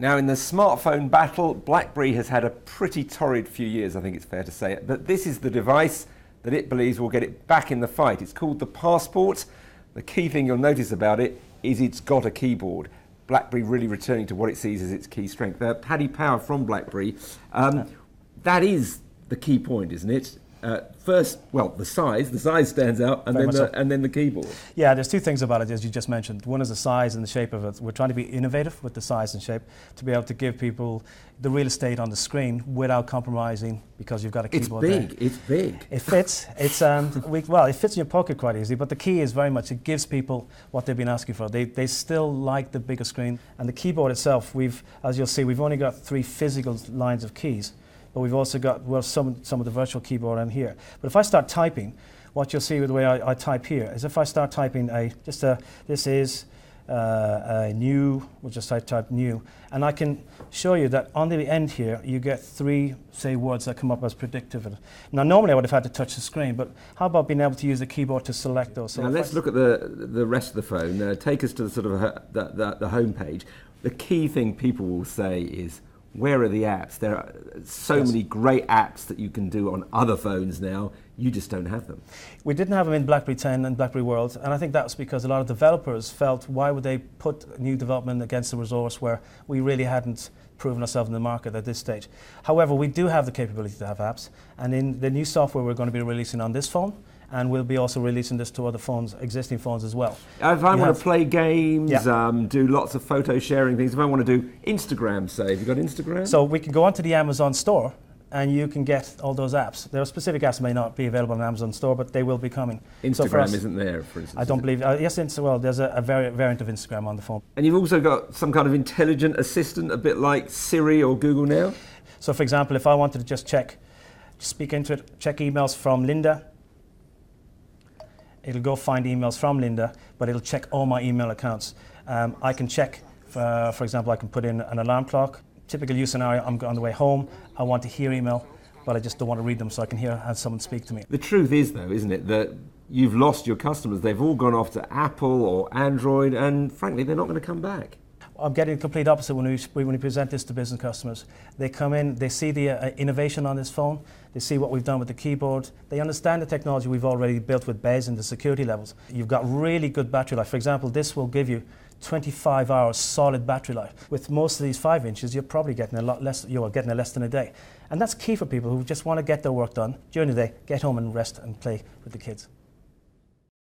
Now, in the smartphone battle, BlackBerry has had a pretty torrid few years, I think it's fair to say it. But this is the device that it believes will get it back in the fight. It's called the Passport. The key thing you'll notice about it is it's got a keyboard. BlackBerry really returning to what it sees as its key strength. Paddy Power from BlackBerry, that is the key point, isn't it? First, well, the size stands out, and then the keyboard. Yeah, there's two things about it, as you just mentioned. One is the size and the shape of it. We're trying to be innovative with the size and shape to be able to give people the real estate on the screen without compromising, because you've got a keyboard. It's big. It fits. It fits in your pocket quite easily. But the key is very much it gives people what they've been asking for. They still like the bigger screen, and the keyboard itself. As you'll see, we've only got 3 physical lines of keys. But we've also got some of the virtual keyboard in here. But if I start typing, what you'll see with the way I type here is if I start typing this is a new, we'll just type new, and I can show you that on the end here you get 3, say, words that come up as predictive. Now normally I would have had to touch the screen, but how about being able to use the keyboard to select those? So now let's look at the rest of the phone. Take us to the sort of the home page. The key thing people will say is, where are the apps? There are so many great apps that you can do on other phones now. You just don't have them. We didn't have them in BlackBerry 10 and BlackBerry World, and I think that was because a lot of developers felt, why would they put new development against a resource where we really hadn't proven ourselves in the market at this stage. However, we do have the capability to have apps, and in the new software we're going to be releasing on this phone, and we'll be also releasing this to other phones, existing phones as well. If I want to play games, do lots of photo sharing things, if I want to do Instagram, say, have you got Instagram? So we can go onto the Amazon store and you can get all those apps. There are specific apps that may not be available on the Amazon store, but they will be coming. Instagram isn't there, for instance? I don't believe, yes, there's a variant of Instagram on the phone. And you've also got some kind of intelligent assistant, a bit like Siri or Google now? So for example, if I wanted to just speak into it, check emails from Linda, it'll go find emails from Linda, but it'll check all my email accounts. I can check, for example, I can put in an alarm clock. Typical use scenario, I'm on the way home, I want to hear email, but I just don't want to read them, so I can have someone speak to me. The truth is, though, isn't it, that you've lost your customers. They've all gone off to Apple or Android, and frankly, they're not going to come back. I'm getting the complete opposite when we present this to business customers. They come in, they see the innovation on this phone, they see what we've done with the keyboard, they understand the technology we've already built with BES and the security levels. You've got really good battery life. For example, this will give you 25 hours solid battery life. With most of these 5 inches, you're probably getting a lot less, you're getting less than a day. And that's key for people who just want to get their work done during the day, get home and rest and play with the kids.